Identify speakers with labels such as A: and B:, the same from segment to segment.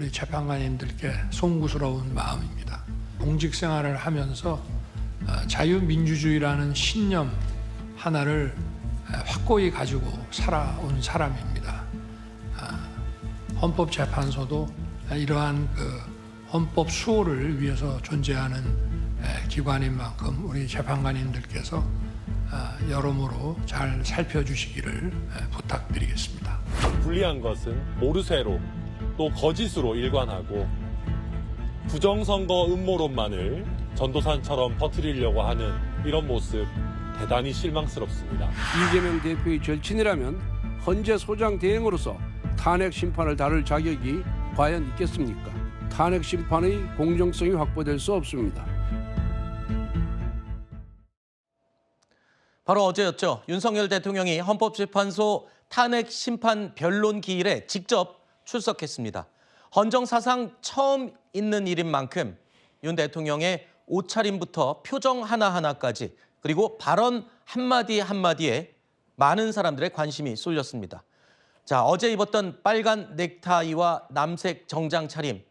A: 우리 재판관님들께 송구스러운 마음입니다. 공직 생활을 하면서 자유민주주의라는 신념 하나를 확고히 가지고 살아온 사람입니다. 헌법재판소도 이러한 헌법 수호를 위해서 존재하는 기관인 만큼 우리 재판관님들께서 여러모로 잘 살펴주시기를 부탁드리겠습니다.
B: 불리한 것은 모르쇠로 또 거짓으로 일관하고 부정선거 음모론만을 전도산처럼 퍼뜨리려고 하는 이런 모습 대단히 실망스럽습니다.
C: 이재명 대표의 절친이라면 헌재 소장 대행으로서 탄핵 심판을 다룰 자격이 과연 있겠습니까? 탄핵 심판의 공정성이 확보될 수 없습니다.
D: 바로 어제였죠. 윤석열 대통령이 헌법재판소 탄핵 심판 변론 기일에 직접 출석했습니다. 헌정사상 처음 있는 일인 만큼 윤 대통령의 옷차림부터 표정 하나하나까지 그리고 발언 한마디 한마디에 많은 사람들의 관심이 쏠렸습니다. 자, 어제 입었던 빨간 넥타이와 남색 정장 차림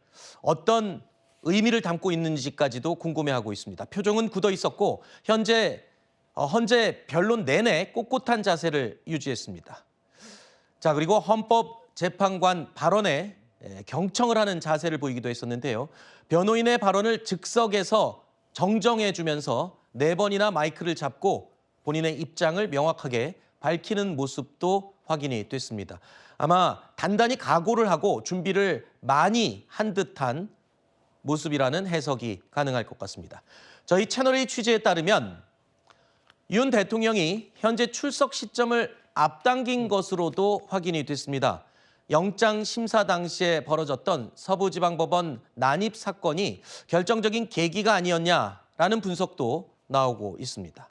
D: 어떤 의미를 담고 있는지까지도 궁금해하고 있습니다. 표정은 굳어 있었고 현재 변론 내내 꼿꼿한 자세를 유지했습니다. 자, 그리고 헌법재판관 발언에 경청을 하는 자세를 보이기도 했었는데요. 변호인의 발언을 즉석에서 정정해주면서 4번이나 마이크를 잡고 본인의 입장을 명확하게 밝히는 모습도 확인이 됐습니다. 아마 단단히 각오를 하고 준비를 많이 한 듯한 모습이라는 해석이 가능할 것 같습니다. 저희 채널의 취재에 따르면 윤 대통령이 현재 출석 시점을 앞당긴 것으로도 확인이 됐습니다. 영장 심사 당시에 벌어졌던 서부지방법원 난입 사건이 결정적인 계기가 아니었냐라는 분석도 나오고 있습니다.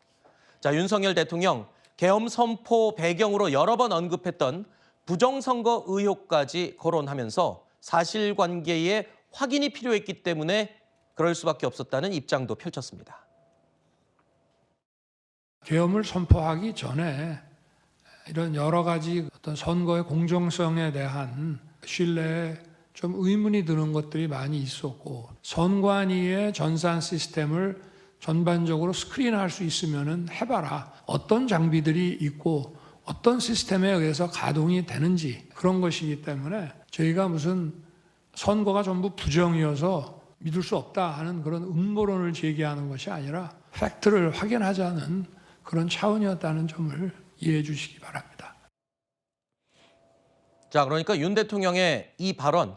D: 자, 윤석열 대통령 계엄 선포 배경으로 여러 번 언급했던 부정선거 의혹까지 거론하면서 사실관계의 확인이 필요했기 때문에 그럴 수밖에 없었다는 입장도 펼쳤습니다.
A: 계엄을 선포하기 전에 이런 여러 가지 어떤 선거의 공정성에 대한 신뢰에 좀 의문이 드는 것들이 많이 있었고 선관위의 전산 시스템을 전반적으로 스크린할 수 있으면은 해봐라. 어떤 장비들이 있고 어떤 시스템에 의해서 가동이 되는지 그런 것이기 때문에 저희가 무슨 선거가 전부 부정이어서 믿을 수 없다 하는 그런 음모론을 제기하는 것이 아니라 팩트를 확인하자는 그런 차원이었다는 점을 이해해 주시기 바랍니다.
D: 자, 그러니까 윤 대통령의 이 발언,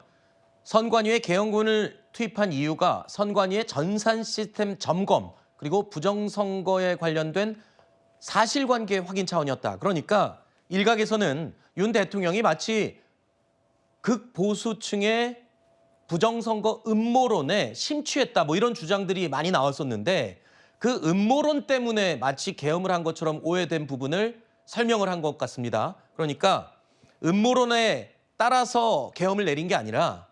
D: 선관위에 계엄군을 투입한 이유가 선관위의 전산 시스템 점검 그리고 부정선거에 관련된 사실관계 확인 차원이었다. 그러니까 일각에서는 윤 대통령이 마치 극보수층의 부정선거 음모론에 심취했다 뭐 이런 주장들이 많이 나왔었는데 그 음모론 때문에 마치 계엄을 한 것처럼 오해된 부분을 설명을 한 것 같습니다. 그러니까 음모론에 따라서 계엄을 내린 게 아니라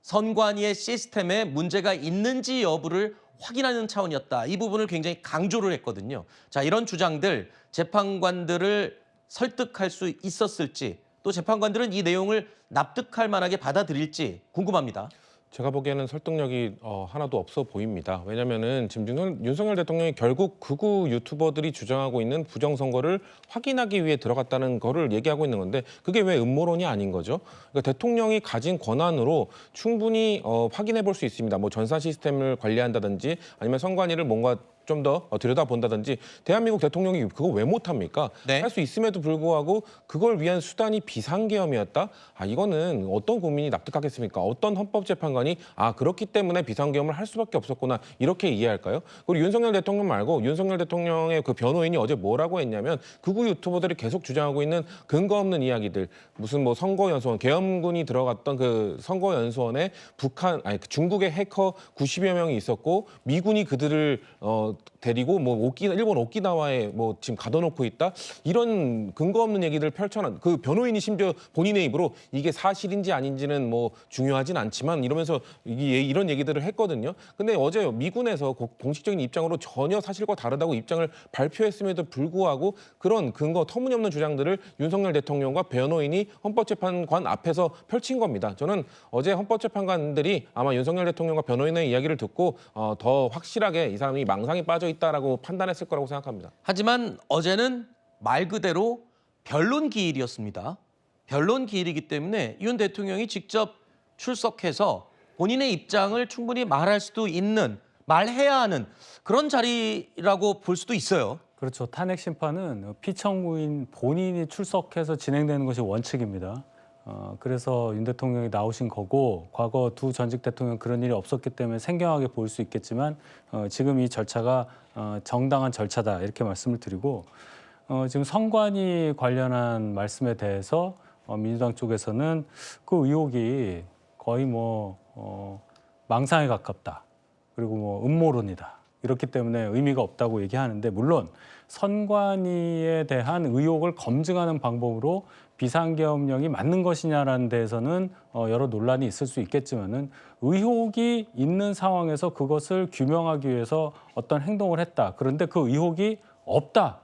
D: 선관위의 시스템에 문제가 있는지 여부를 확인하는 차원이었다. 이 부분을 굉장히 강조를 했거든요. 자, 이런 주장들 재판관들을 설득할 수 있었을지 또 재판관들은 이 내용을 납득할 만하게 받아들일지 궁금합니다.
E: 제가 보기에는 설득력이 하나도 없어 보입니다. 왜냐면은 지금 윤석열 대통령이 결국 극우 유튜버들이 주장하고 있는 부정선거를 확인하기 위해 들어갔다는 거를 얘기하고 있는 건데 그게 왜 음모론이 아닌 거죠? 그러니까 대통령이 가진 권한으로 충분히 확인해 볼 수 있습니다. 뭐 전산 시스템을 관리한다든지 아니면 선관위를 뭔가 좀 더 들여다본다든지 대한민국 대통령이 그거 왜 못합니까?
D: 네.
E: 할 수 있음에도 불구하고 그걸 위한 수단이 비상계엄이었다? 이거는 어떤 국민이 납득하겠습니까? 어떤 헌법재판관이 그렇기 때문에 비상계엄을 할 수밖에 없었구나 이렇게 이해할까요? 그리고 윤석열 대통령 말고 윤석열 대통령의 그 변호인이 어제 뭐라고 했냐면 극우 유튜버들이 계속 주장하고 있는 근거 없는 이야기들 무슨 뭐 선거연수원 계엄군이 들어갔던 그 선거연수원에 중국의 해커 90여 명이 있었고 미군이 그들을 데리고 뭐 일본 오키나와에 뭐 지금 가둬놓고 있다 이런 근거 없는 얘기들 펼쳐놓은 그 변호인이 심지어 본인의 입으로 이게 사실인지 아닌지는 뭐 중요하진 않지만 이러면서 이런 얘기들을 했거든요. 근데 어제 미군에서 공식적인 입장으로 전혀 사실과 다르다고 입장을 발표했음에도 불구하고 그런 근거 터무니없는 주장들을 윤석열 대통령과 변호인이 헌법재판관 앞에서 펼친 겁니다. 저는 어제 헌법재판관들이 아마 윤석열 대통령과 변호인의 이야기를 듣고 더 확실하게 이 사람이 망상에 빠져 있다라고 판단했을 거라고 생각합니다.
D: 하지만 어제는 말 그대로 변론 기일이었습니다. 변론 기일이기 때문에 윤 대통령이 직접 출석해서 본인의 입장을 충분히 말할 수도 있는, 말해야 하는 그런 자리라고 볼 수도 있어요.
F: 그렇죠. 탄핵 심판은 피청구인 본인이 출석해서 진행되는 것이 원칙입니다. 그래서 윤 대통령이 나오신 거고 과거 두 전직 대통령 그런 일이 없었기 때문에 생경하게 보일 수 있겠지만 지금 이 절차가 정당한 절차다 이렇게 말씀을 드리고 지금 선관위 관련한 말씀에 대해서 민주당 쪽에서는 그 의혹이 거의 망상에 가깝다. 그리고 음모론이다. 이렇기 때문에 의미가 없다고 얘기하는데 물론 선관위에 대한 의혹을 검증하는 방법으로 비상계엄령이 맞는 것이냐라는 데에서는 여러 논란이 있을 수 있겠지만은 의혹이 있는 상황에서 그것을 규명하기 위해서 어떤 행동을 했다. 그런데 그 의혹이 없다.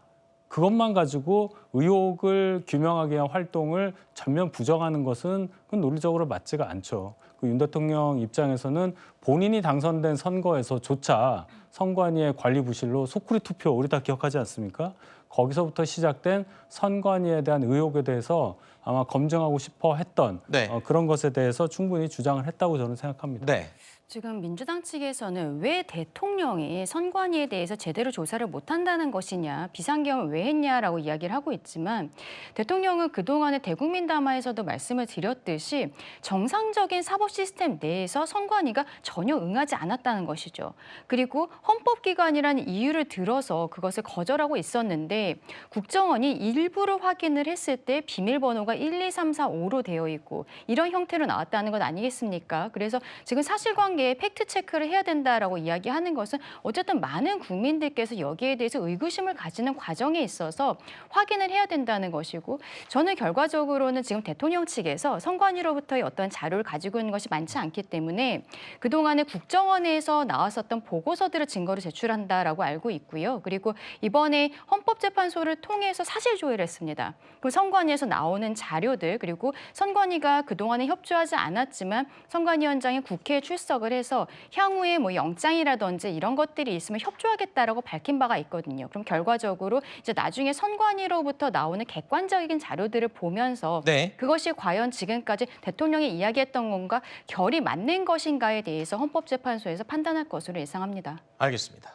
F: 그것만 가지고 의혹을 규명하기 위한 활동을 전면 부정하는 것은 그건 논리적으로 맞지가 않죠. 윤 대통령 입장에서는 본인이 당선된 선거에서조차 선관위의 관리 부실로 소쿠리 투표 우리 다 기억하지 않습니까? 거기서부터 시작된 선관위에 대한 의혹에 대해서 아마 검증하고 싶어 했던
D: 네.
F: 그런 것에 대해서 충분히 주장을 했다고 저는 생각합니다.
D: 네.
G: 지금 민주당 측에서는 왜 대통령이 선관위에 대해서 제대로 조사를 못한다는 것이냐, 비상계엄을 왜 했냐라고 이야기를 하고 있지만 대통령은 그동안에 대국민 담화에서도 말씀을 드렸듯이 정상적인 사법 시스템 내에서 선관위가 전혀 응하지 않았다는 것이죠. 그리고 헌법기관이라는 이유를 들어서 그것을 거절하고 있었는데 국정원이 일부러 확인을 했을 때 비밀번호가 1, 2, 3, 4, 5로 되어 있고 이런 형태로 나왔다는 것 아니겠습니까? 그래서 지금 사실관계 팩트 체크를 해야 된다라고 이야기하는 것은 어쨌든 많은 국민들께서 여기에 대해서 의구심을 가지는 과정에 있어서 확인을 해야 된다는 것이고 저는 결과적으로는 지금 대통령 측에서 선관위로부터의 어떤 자료를 가지고 있는 것이 많지 않기 때문에 그동안에 국정원에서 나왔었던 보고서들을 증거로 제출한다라고 알고 있고요. 그리고 이번에 헌법재판소를 통해서 사실조회를 했습니다. 그 선관위에서 나오는 자료들 그리고 선관위가 그동안에 협조하지 않았지만 선관위원장이 국회에 출석을 해서 향후에 영장이라든지 이런 것들이 있으면 협조하겠다라고 밝힌 바가 있거든요. 그럼 결과적으로 이제 나중에 선관위로부터 나오는 객관적인 자료들을 보면서
D: 네.
G: 그것이 과연 지금까지 대통령이 이야기했던 것과 결이 맞는 것인가에 대해서 헌법재판소에서 판단할 것으로 예상합니다.
D: 알겠습니다.